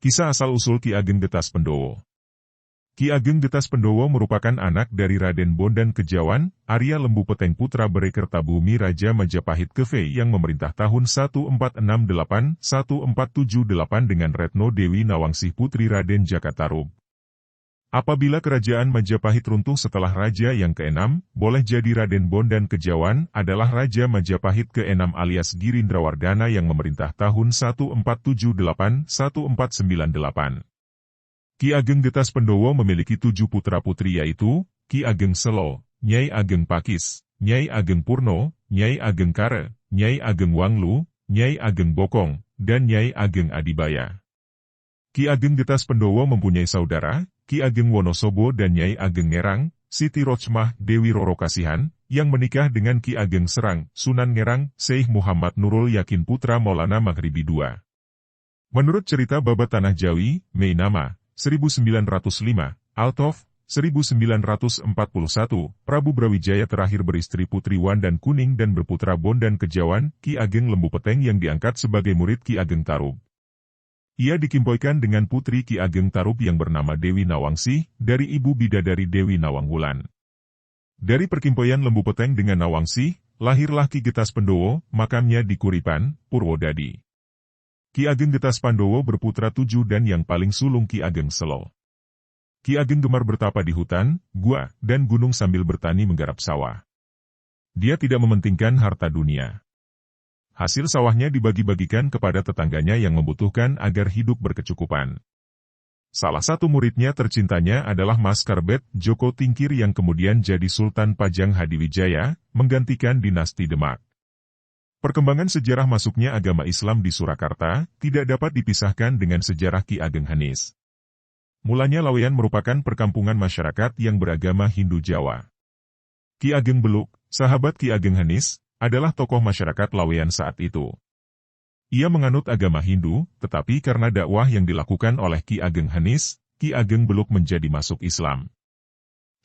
Kisah asal-usul Ki Ageng Getas Pendowo. Ki Ageng Getas Pendowo merupakan anak dari Raden Bondan Kejawan, Arya Lembu Peteng Putra Berekertabumi Raja Majapahit ke-V yang memerintah tahun 1468-1478 dengan Retno Dewi Nawangsih Putri Raden Jakatarub. Apabila kerajaan Majapahit runtuh setelah raja yang ke-6, boleh jadi Raden Bondan Kejawan adalah Raja Majapahit ke-6 alias Girindrawardhana yang memerintah tahun 1478-1498. Ki Ageng Getas Pendowo memiliki 7 putra-putri yaitu, Ki Ageng Selo, Nyai Ageng Pakis, Nyai Ageng Purno, Nyai Ageng Kare, Nyai Ageng Wanglu, Nyai Ageng Bokong, dan Nyai Ageng Adibaya. Ki Ageng Getas Pendowo mempunyai saudara, Ki Ageng Wonosobo dan Nyai Ageng Ngerang, Siti Rochmah Dewi Roro Kasihan, yang menikah dengan Ki Ageng Serang, Sunan Ngerang, Syekh Muhammad Nurul Yakin Putra Maulana Maghribi II. Menurut cerita Babat Tanah Jawi, Mainama, 1905, Altov, 1941, Prabu Brawijaya terakhir beristri Putri Wan dan Kuning dan berputra Bondan Kejawan, Ki Ageng Lembu Peteng yang diangkat sebagai murid Ki Ageng Tarub. Ia dikimpoikan dengan putri Ki Ageng Tarub yang bernama Dewi Nawangsih, dari ibu bidadari Dewi Nawangwulan. Dari perkimpoian Lembu Peteng dengan Nawangsih, lahirlah Ki Getas Pendowo, makamnya di Kuripan, Purwodadi. Ki Ageng Getas Pandowo berputra 7 dan yang paling sulung Ki Ageng Selo. Ki Ageng gemar bertapa di hutan, gua, dan gunung sambil bertani menggarap sawah. Dia tidak mementingkan harta dunia. Hasil sawahnya dibagi-bagikan kepada tetangganya yang membutuhkan agar hidup berkecukupan. Salah satu muridnya tercintanya adalah Mas Karbet Joko Tingkir yang kemudian jadi Sultan Pajang Hadiwijaya, menggantikan dinasti Demak. Perkembangan sejarah masuknya agama Islam di Surakarta tidak dapat dipisahkan dengan sejarah Ki Ageng Hanis. Mulanya Laweyan merupakan perkampungan masyarakat yang beragama Hindu Jawa. Ki Ageng Beluk, sahabat Ki Ageng Hanis, adalah tokoh masyarakat Laweyan saat itu. Ia menganut agama Hindu, tetapi karena dakwah yang dilakukan oleh Ki Ageng Hanis, Ki Ageng Beluk menjadi masuk Islam.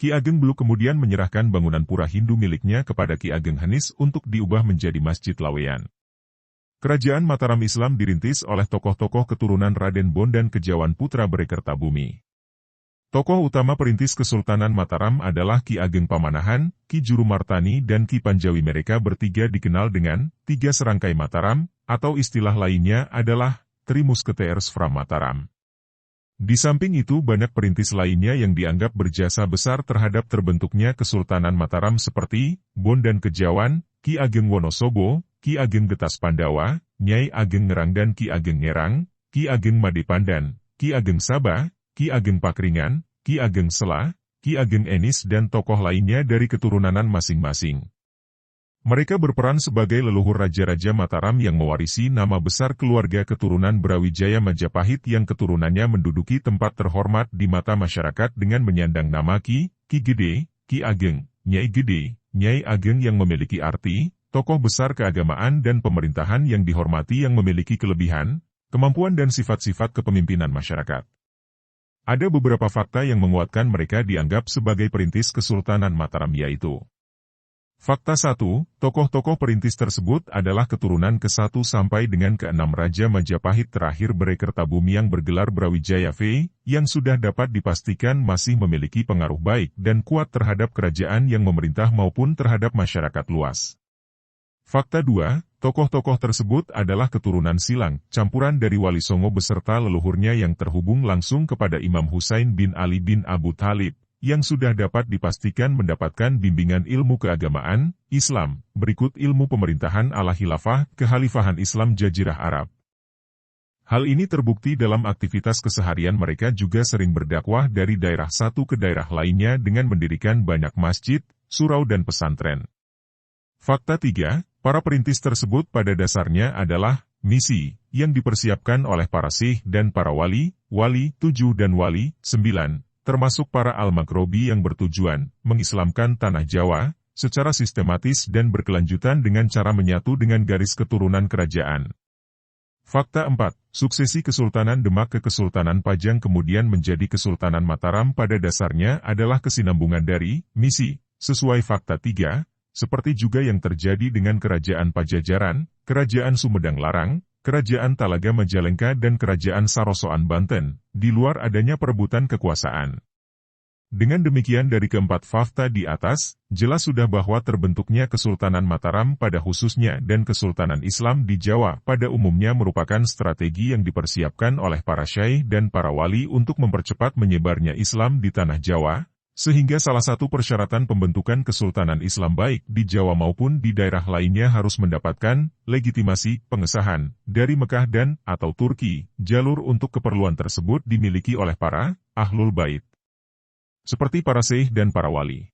Ki Ageng Beluk kemudian menyerahkan bangunan pura Hindu miliknya kepada Ki Ageng Hanis untuk diubah menjadi Masjid Laweyan. Kerajaan Mataram Islam dirintis oleh tokoh-tokoh keturunan Raden Bondan Kejawan Putra Berekertabumi. Tokoh utama perintis Kesultanan Mataram adalah Ki Ageng Pamanahan, Ki Jurumartani dan Ki Panjawi. Mereka bertiga dikenal dengan Tiga Serangkai Mataram, atau istilah lainnya adalah Three Musketeers from Mataram. Di samping itu banyak perintis lainnya yang dianggap berjasa besar terhadap terbentuknya Kesultanan Mataram seperti Bondan Kejawan, Ki Ageng Wonosobo, Ki Ageng Getas Pandawa, Nyai Ageng Ngerang dan Ki Ageng Ngerang, Ki Ageng Madepandan, Ki Ageng Sabah, Ki Ageng Pakringan, Ki Ageng Sela, Ki Ageng Enis dan tokoh lainnya dari keturunan masing-masing. Mereka berperan sebagai leluhur raja-raja Mataram yang mewarisi nama besar keluarga keturunan Brawijaya Majapahit yang keturunannya menduduki tempat terhormat di mata masyarakat dengan menyandang nama Ki Gede, Ki Ageng, Nyai Gede, Nyai Ageng yang memiliki arti, tokoh besar keagamaan dan pemerintahan yang dihormati yang memiliki kelebihan, kemampuan dan sifat-sifat kepemimpinan masyarakat. Ada beberapa fakta yang menguatkan mereka dianggap sebagai perintis Kesultanan Mataram yaitu: Fakta 1, tokoh-tokoh perintis tersebut adalah keturunan ke-1 sampai dengan ke-6 Raja Majapahit terakhir Berekertabumi yang bergelar Brawijaya V, yang sudah dapat dipastikan masih memiliki pengaruh baik dan kuat terhadap kerajaan yang memerintah maupun terhadap masyarakat luas. Fakta 2, tokoh-tokoh tersebut adalah keturunan silang, campuran dari Wali Songo beserta leluhurnya yang terhubung langsung kepada Imam Husain bin Ali bin Abu Thalib, yang sudah dapat dipastikan mendapatkan bimbingan ilmu keagamaan, Islam, berikut ilmu pemerintahan ala khilafah, kekhalifahan Islam Jazirah Arab. Hal ini terbukti dalam aktivitas keseharian mereka juga sering berdakwah dari daerah satu ke daerah lainnya dengan mendirikan banyak masjid, surau dan pesantren. Fakta 3, para perintis tersebut pada dasarnya adalah misi yang dipersiapkan oleh para syekh dan para wali 7 dan wali 9, termasuk para al-makrobi yang bertujuan mengislamkan tanah Jawa secara sistematis dan berkelanjutan dengan cara menyatu dengan garis keturunan kerajaan. Fakta 4, suksesi Kesultanan Demak ke Kesultanan Pajang kemudian menjadi Kesultanan Mataram pada dasarnya adalah kesinambungan dari misi, sesuai fakta 3, seperti juga yang terjadi dengan Kerajaan Pajajaran, Kerajaan Sumedang Larang, Kerajaan Talaga Majalengka dan Kerajaan Sarosoan Banten, di luar adanya perebutan kekuasaan. Dengan demikian dari keempat fakta di atas, jelas sudah bahwa terbentuknya Kesultanan Mataram pada khususnya dan Kesultanan Islam di Jawa pada umumnya merupakan strategi yang dipersiapkan oleh para syaikh dan para wali untuk mempercepat menyebarnya Islam di tanah Jawa, sehingga salah satu persyaratan pembentukan Kesultanan Islam baik di Jawa maupun di daerah lainnya harus mendapatkan legitimasi pengesahan dari Mekah dan atau Turki. Jalur untuk keperluan tersebut dimiliki oleh para Ahlul Bait, seperti para syekh dan para wali.